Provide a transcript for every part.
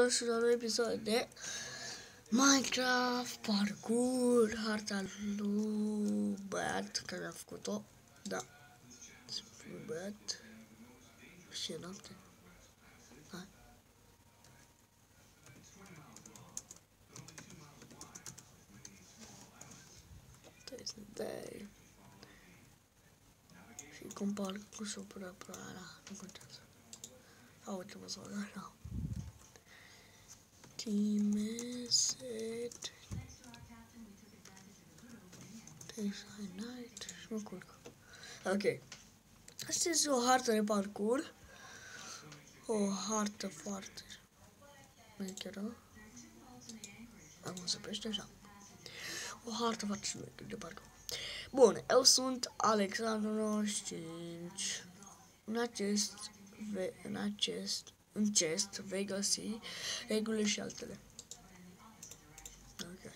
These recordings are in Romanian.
Și la un episod de Minecraft parcur, harta lui băiat care a făcut-o, da, lui băiat și noapte, da. Day. Și compar cu supraprara, nu contează. Uite, mă să așa. Team set. Night și mă culc. Ok. Asta este o hartă de parcur. O hartă foarte șmecheră. Acum se pește așa. O hartă foarte șmecheră de parcur. Bun, eu sunt Alexandru 95. În chest vei găsi regulile și altele. Ok.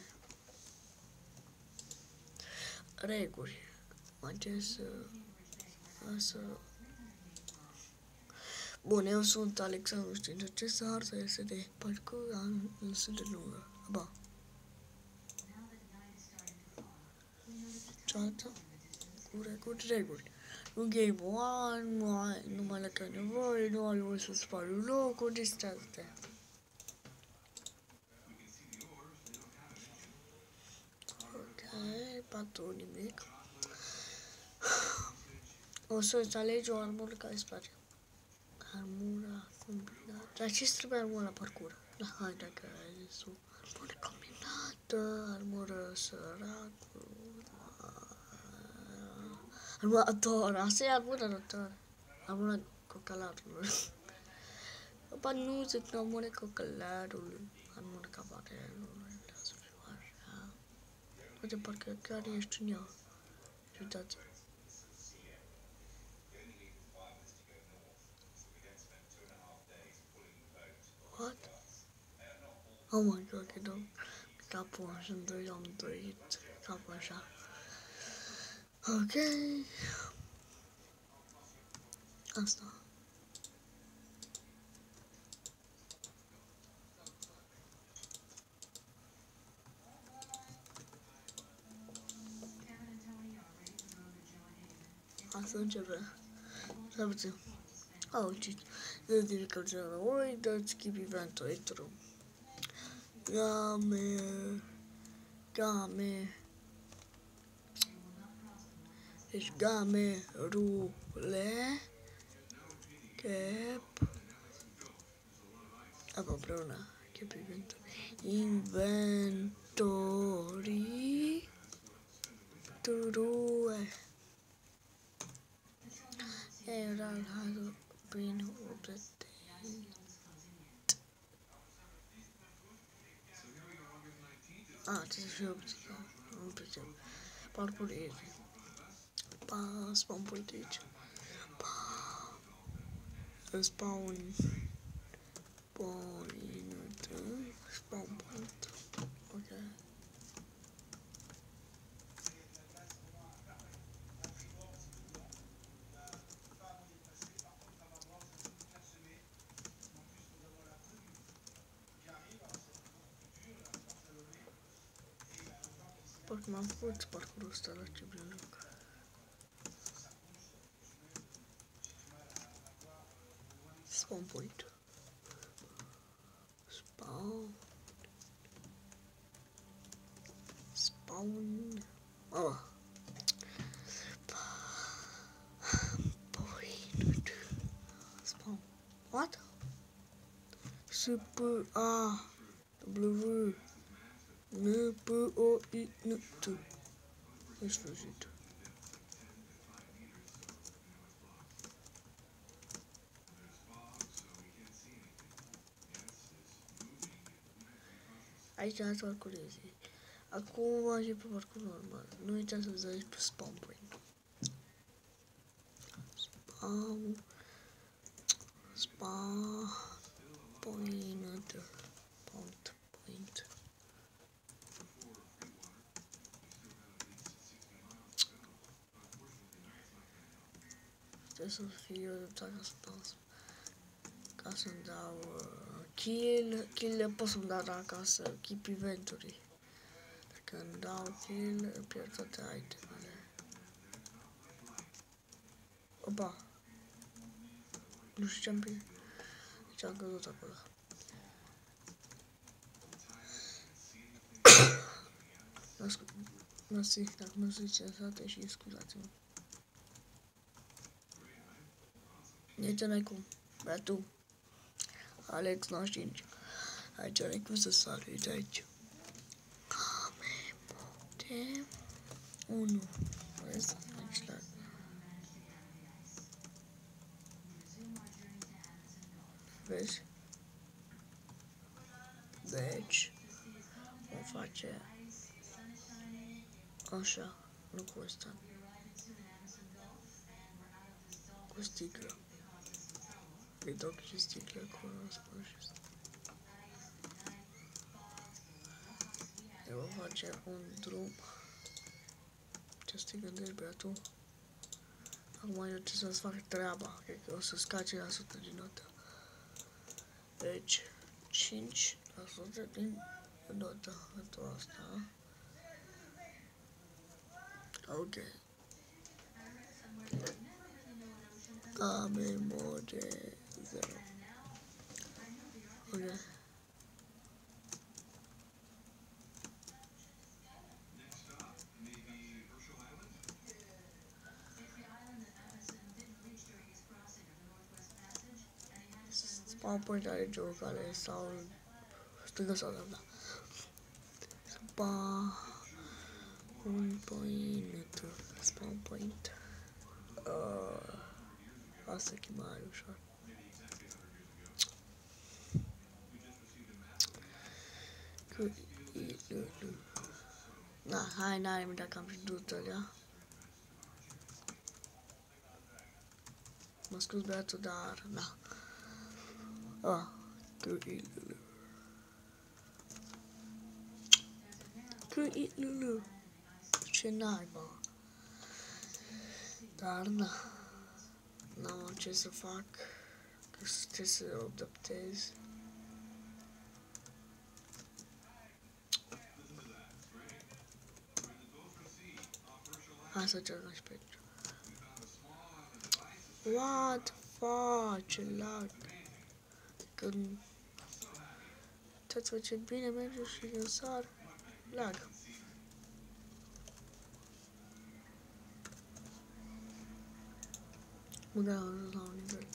Reguli. Bun, eu sunt Alexandru 95. Această hartă este de parcur, însă de lungă. Ba. Cealaltă cu reguli. În Game 1, nu mai le ca nevoie, nu ai voie să spari un loc, distrează-te. Ok, patru nimic. O să-ți alegi o armură care îți place. Armura combinată. Dar ce trebuie armura parcur? Da, hai dacă ai zis o armură combinată, armură săracul. Armurator, asta e armurator. Armura cocalarului. Ba nu zic armura cocalarului. Armura cavalerului. Așa. Uite, parcă chiar ești în ea. Uitați. What? Oh my god, că dau capul așa în doi, am dorit capul așa. Ok. Asta. Asta începe. Stai puțin. Uite. Dă-ți că ce oi, dă-ți keep event intro. Game. Deci game, rule, cap, apa împreună, cap inventory, true, era hado prin update. Ce să nu pricep. Parcur easy. Spawn point aici. Spawn point. Ok. Parcă m-am făcut parcurul ăsta la ce prin loc. Spawn point. Spawn. Point. Spawn. What? W. N-P-O-I-N-T. În sfârșit. Aici ați parcurezi. Acum ajung pe parcurs normal. Nu uitați să dați pe spawn point. Spawn point. Trebuie să fie ca să-mi dau kill. Kill pot să-mi dau acasă, keep inventory. Dacă îmi dau kill, îmi pierd toate itemele. Opa! Nu știu ce-am pierdut. Ce am căzut acolo. Mersi, dacă nu ziceți toate și scuzați-mă. Nici n-ai cum. Bea tu. Alex 95. Aici n-ai cum să sari, uite aici. Game mode 1. Vezi? Aici la... Vezi? Deci, o face așa, nu cu ăsta. Cu sticlă. Îi dau și sticlă cu ăsta. Eu voi face un drum. Ce să te gândești, băiatul? Acum eu ce să-ți fac treaba. Cred că o să scace la 100 din notă. Deci, 5% din notă pentru asta. Ok. Game mode 0. Ok. Spawn point are jocuri care stau stângă sau dreapta. Spawn point. Spawn point. Asta e mai ușor. Da, hai, n-are mi dacă am pierdut alea. Mă scuz băiatul, dar, da. Lulu. Ce naiba. Dar, na. N-am ce să fac. Că trebuie să adaptez. Hai să cercăm și pe aici. What the fuck? Ce lag. Când tot face bine merge și când sar, lag. Mă dau la un nivel.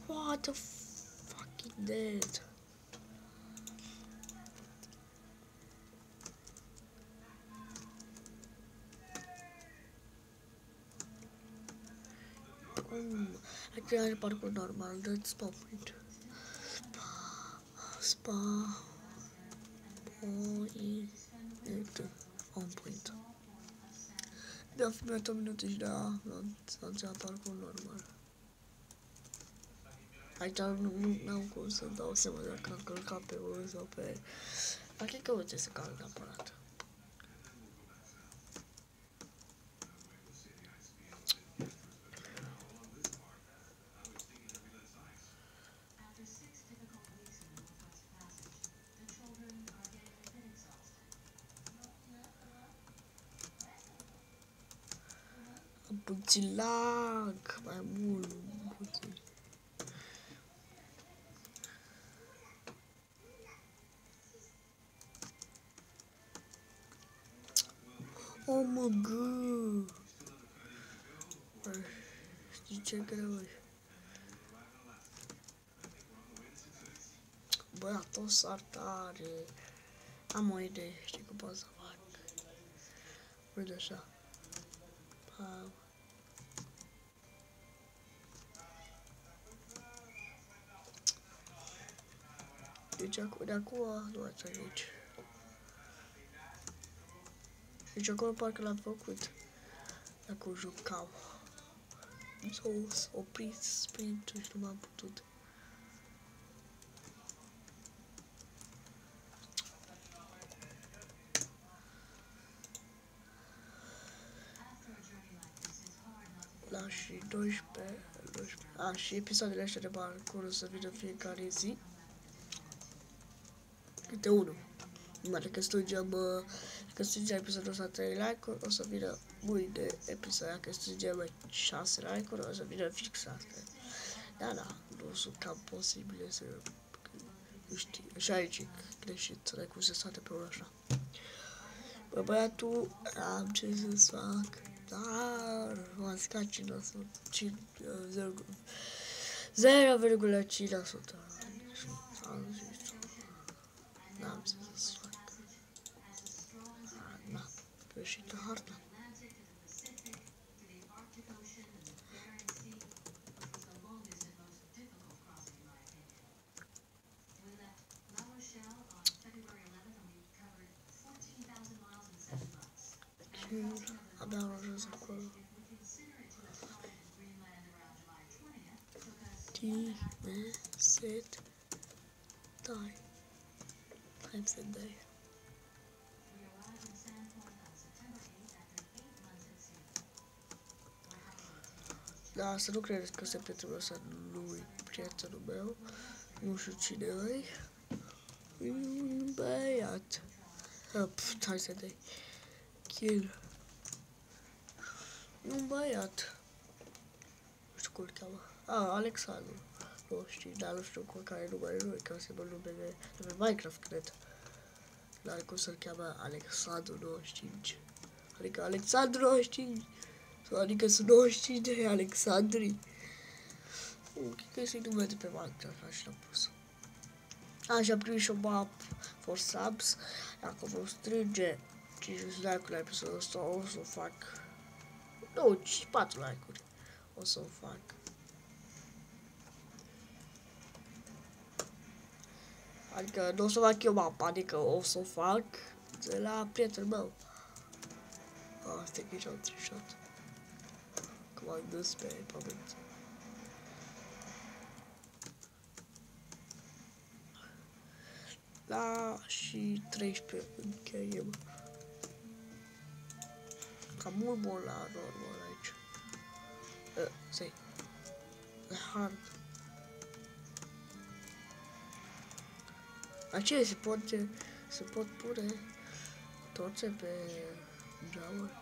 What the fucking dead. Aquí are parcurs normal, dă-ți spawn point. Spawn point. Da, filmat o minută și da, l-am parcurs normal. Aici n-am cum să dau seama dacă am călcat pe urmă sau pe... Dar cred că uite să calc neapărat. Puțin lag, mai mult, puțin. Oh mă gă! Știi ce greu e? Bă, tot sar tare. Am o idee, știi cum pot să fac? Uite așa. Pam. Deci de acum luați aici. Deci acolo parcă l-am făcut. Dacă jucau. S-a oprit sprintul și nu m-am putut. La și 12 12. Și episoadele astea de parcurs o să vină fiecare zi. Câte unul. Numai că strângem episodul ăsta 3 like-uri, o să vină mâine episodul, că strângem 6 like-uri, o să vină fix astea. Da, nu sunt cam posibile să... Nu știu, așa aici greșit, să cum se sate pe ora așa. Bă, băiatul, am ce să-ți fac, dar m-am scat 0,5%. Am zis, n-am ce să-ți fac. Na, greșită harta. Abia am ajuns acolo. Time set die. Time set die. Da, să nu credeți că se prietenul ăsta nu-i prietenul meu. Nu știu cine e. E un băiat. Hai să dai. Kill. E un băiat. Nu știu cum îl cheamă. Alexandru. Nu știu, dar nu știu cu care numele lui, că se mă numele de pe Minecraft, cred. Dar cum să-l cheamă Alexandru 95. Adică Alexandru 95. Adică sunt 95 de Alexandri. Cred că este numele de pe Minecraft, așa am pus. Și am primit și o map for subs. Dacă vă strânge 50 like-uri la episodul ăsta, o să o fac. Nu, 4 like-uri. O să o fac. Adică nu o să fac eu mapa, adică o să o fac de la prietenul meu. Stai că și-au trișat. Că m-am dus pe pământ. Și 13 încheiem. Cam mult bun la normal aici. Stai. Hard. Aceea se pot pune torțe pe geamuri.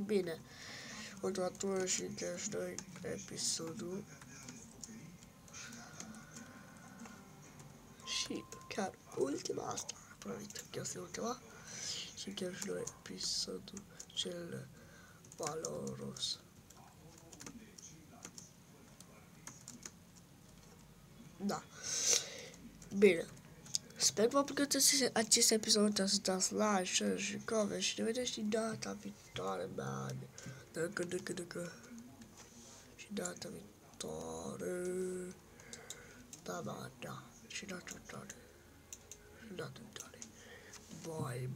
Bine, ultima tură și încheiem noi episodul. Și chiar ultima asta, promit, că este ultima. Și încheiem și noi episodul cel valoros. Da. Bine. Sper că vă plăcut acest episod, să dați like, share și comment și ne vedem și data viitoare, man. Dacă. Și data viitoare. Da. Și data viitoare. Bye.